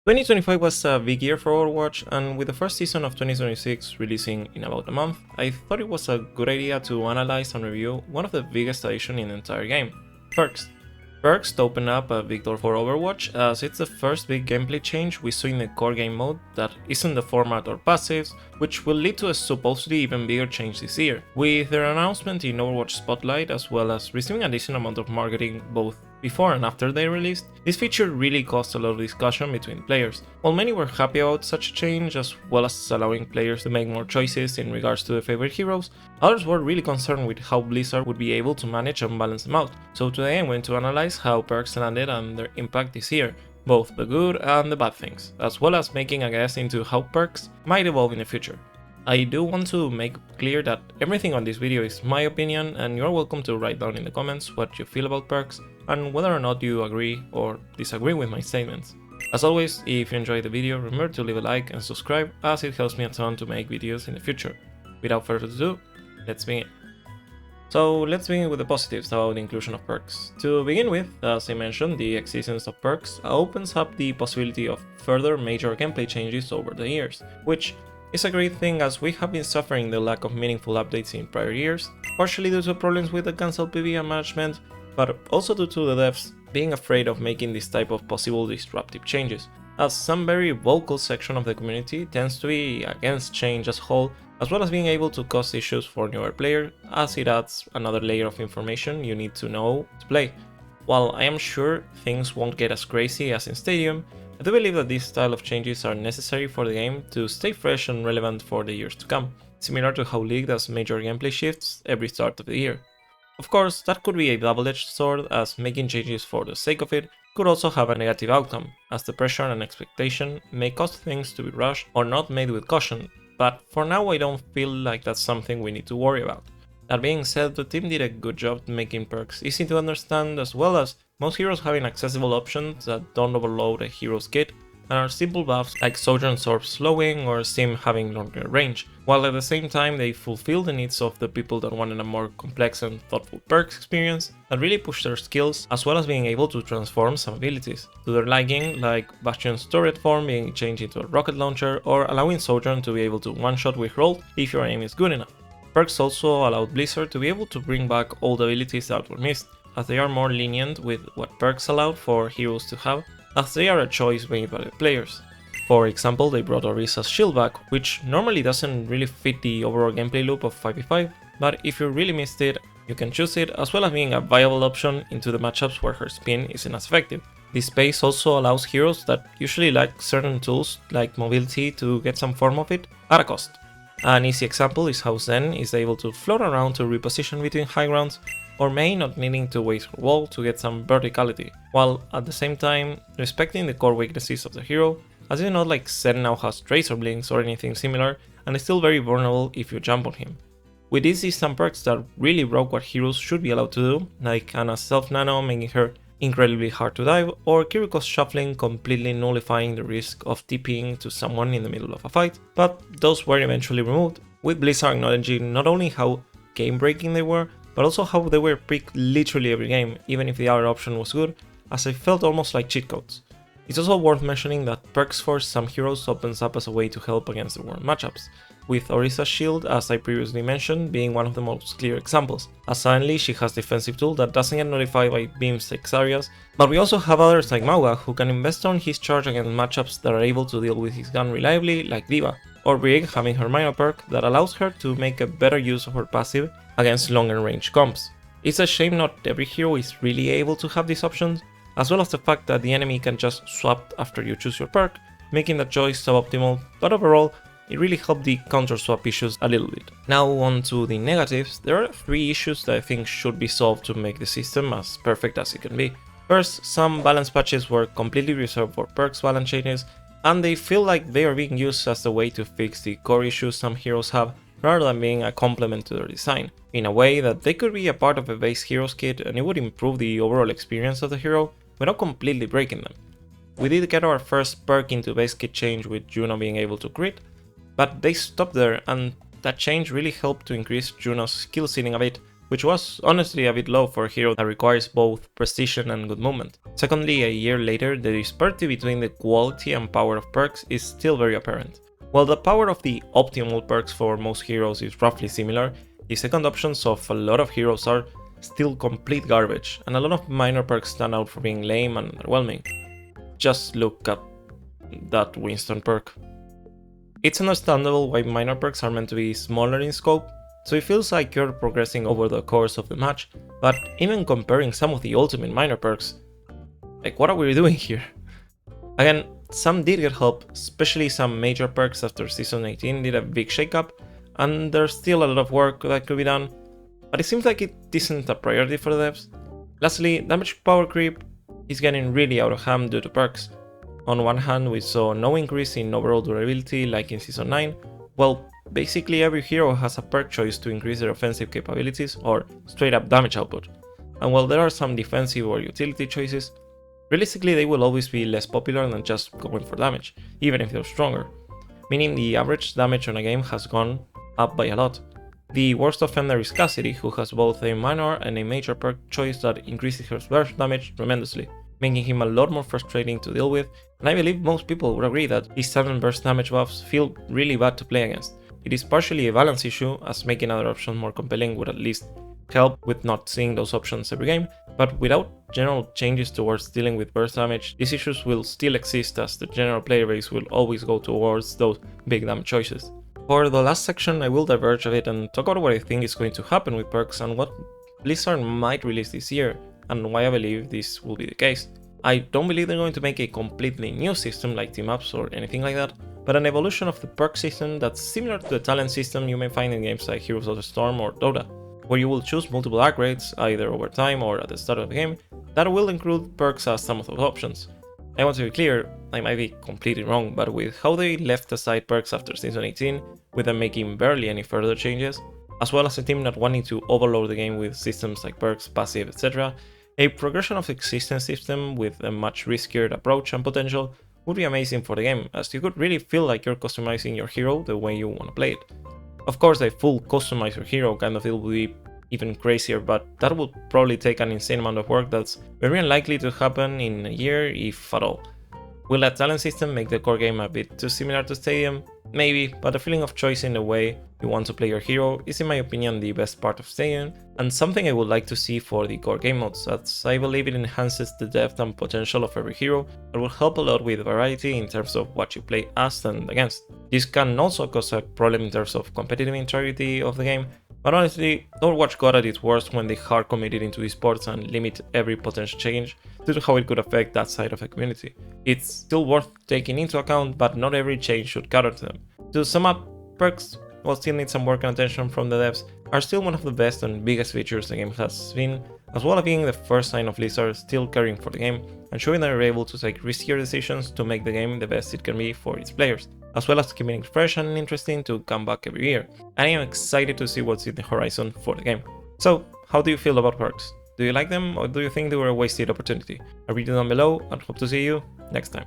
2025 was a big year for Overwatch, and with the first season of 2026 releasing in about a month, I thought it was a good idea to analyze and review one of the biggest additions in the entire game: perks. Perks open up a big door for Overwatch, as it's the first big gameplay change we saw in the core game mode that isn't the format or passives, which will lead to a supposedly even bigger change this year. With their announcement in Overwatch Spotlight, as well as receiving a decent amount of marketing both before and after they released, this feature really caused a lot of discussion between players. While many were happy about such a change, as well as allowing players to make more choices in regards to their favorite heroes, others were really concerned with how Blizzard would be able to manage and balance them out. So today I'm going to analyze how perks landed and their impact this year, both the good and the bad things, as well as making a guess into how perks might evolve in the future. I do want to make clear that everything on this video is my opinion, and you're welcome to write down in the comments what you feel about perks and whether or not you agree or disagree with my statements. As always, if you enjoyed the video, remember to leave a like and subscribe, as it helps me a ton to make videos in the future. Without further ado, let's begin. So let's begin with the positives about the inclusion of perks. To begin with, as I mentioned, the existence of perks opens up the possibility of further major gameplay changes over the years, which is a great thing as we have been suffering the lack of meaningful updates in prior years, partially due to problems with the cancelled PvE management, but also due to the devs being afraid of making this type of possible disruptive changes, as some very vocal section of the community tends to be against change as a whole, as well as being able to cause issues for newer players, as it adds another layer of information you need to know to play. While I am sure things won't get as crazy as in Stadium, I do believe that these style of changes are necessary for the game to stay fresh and relevant for the years to come, similar to how League does major gameplay shifts every start of the year. Of course, that could be a double-edged sword, as making changes for the sake of it could also have a negative outcome, as the pressure and expectation may cause things to be rushed or not made with caution, but for now I don't feel like that's something we need to worry about. That being said, the team did a good job making perks easy to understand, as well as most heroes having accessible options that don't overload a hero's kit and are simple buffs like Sojourn's Orb slowing or Sim having longer range, while at the same time they fulfill the needs of the people that wanted a more complex and thoughtful perks experience that really push their skills, as well as being able to transform some abilities to their liking, like Bastion's turret form being changed into a rocket launcher, or allowing Sojourn to be able to one-shot with roll if your aim is good enough. Perks also allowed Blizzard to be able to bring back old abilities that were missed, as they are more lenient with what perks allowed for heroes to have, as they are a choice made by the players. For example, they brought Orisa's shield back, which normally doesn't really fit the overall gameplay loop of 5v5, but if you really missed it, you can choose it, as well as being a viable option into the matchups where her spin isn't as effective. This space also allows heroes that usually lack certain tools like mobility to get some form of it at a cost. An easy example is how Zen is able to float around to reposition between high grounds, or Mei not needing to waste her wall to get some verticality, while at the same time respecting the core weaknesses of the hero, as it's not like Zen now has Tracer Blinks or anything similar and is still very vulnerable if you jump on him. We did see some perks that really broke what heroes should be allowed to do, like Ana's self-nano making her incredibly hard to dive, or Kiriko's shuffling completely nullifying the risk of TPing to someone in the middle of a fight, but those were eventually removed, with Blizzard acknowledging not only how game-breaking they were, but also how they were picked literally every game, even if the other option was good, as I felt almost like cheat codes. It's also worth mentioning that perks for some heroes opens up as a way to help against the world matchups, with Orisa's shield, as I previously mentioned, being one of the most clear examples, as suddenly she has defensive tool that doesn't get notified by beams X areas, but we also have others like Mauga, who can invest on his charge against matchups that are able to deal with his gun reliably, like D.Va, or Brig having her minor perk that allows her to make a better use of her passive against longer range comps. It's a shame not every hero is really able to have these options, as well as the fact that the enemy can just swap after you choose your perk, making the choice suboptimal, but overall, it really helped the counter swap issues a little bit. Now on to the negatives. There are 3 issues that I think should be solved to make the system as perfect as it can be. First, some balance patches were completely reserved for perks balance changes, and they feel like they are being used as a way to fix the core issues some heroes have, rather than being a complement to their design, in a way that they could be a part of a base hero's kit and it would improve the overall experience of the hero without completely breaking them. We did get our first perk into base kit change with Juno being able to crit, but they stopped there, and that change really helped to increase Juno's skill ceiling a bit, which was honestly a bit low for a hero that requires both precision and good movement. Secondly, a year later, the disparity between the quality and power of perks is still very apparent. While the power of the optimal perks for most heroes is roughly similar, the second options of a lot of heroes are still complete garbage, and a lot of minor perks stand out for being lame and underwhelming. Just look at that Winston perk. It's understandable why minor perks are meant to be smaller in scope, so it feels like you're progressing over the course of the match, but even comparing some of the ultimate minor perks, like what are we doing here? Again, some did get help, especially some major perks after Season 18 did a big shakeup, and there's still a lot of work that could be done, but it seems like it isn't a priority for the devs. Lastly, damage power creep is getting really out of hand due to perks. On one hand, we saw no increase in overall durability like in Season 9, well, basically every hero has a perk choice to increase their offensive capabilities or straight up damage output, and while there are some defensive or utility choices, realistically they will always be less popular than just going for damage, even if they're stronger, meaning the average damage on a game has gone up by a lot. The worst offender is Cassidy, who has both a minor and a major perk choice that increases her burst damage tremendously, making him a lot more frustrating to deal with, and I believe most people would agree that his sudden burst damage buffs feel really bad to play against. It is partially a balance issue, as making other options more compelling would at least help with not seeing those options every game, but without general changes towards dealing with burst damage, these issues will still exist as the general player base will always go towards those big damage choices. For the last section, I will diverge a bit and talk about what I think is going to happen with perks and what Blizzard might release this year, and why I believe this will be the case. I don't believe they're going to make a completely new system like team-ups or anything like that, but an evolution of the perk system that's similar to the talent system you may find in games like Heroes of the Storm or Dota, where you will choose multiple upgrades either over time or at the start of the game that will include perks as some of those options. I want to be clear, I might be completely wrong, but with how they left aside perks after Season 18, with them making barely any further changes, as well as a team not wanting to overload the game with systems like perks, passive, etc., a progression of the existing system with a much riskier approach and potential would be amazing for the game, as you could really feel like you're customizing your hero the way you want to play it. Of course, a full customize your hero kind of deal would be even crazier, but that would probably take an insane amount of work that's very unlikely to happen in a year, if at all. Will that talent system make the core game a bit too similar to Stadium? Maybe, but the feeling of choice in the way you want to play your hero is in my opinion the best part of Stadium, and something I would like to see for the core game modes, as I believe it enhances the depth and potential of every hero and will help a lot with variety in terms of what you play as and against. This can also cause a problem in terms of competitive integrity of the game, but honestly, Overwatch got at its worst when they hard committed into esports and limit every potential change due to how it could affect that side of the community. It's still worth taking into account, but not every change should cater to them. To sum up, perks, while still need some work and attention from the devs, are still one of the best and biggest features the game has seen, as well as being the first sign of Blizzard still caring for the game and showing that they're able to take riskier decisions to make the game the best it can be for its players, as well as keeping it fresh and interesting to come back every year. And I am excited to see what's in the horizon for the game. So, how do you feel about perks? Do you like them, or do you think they were a wasted opportunity? I'll read it down below and hope to see you next time.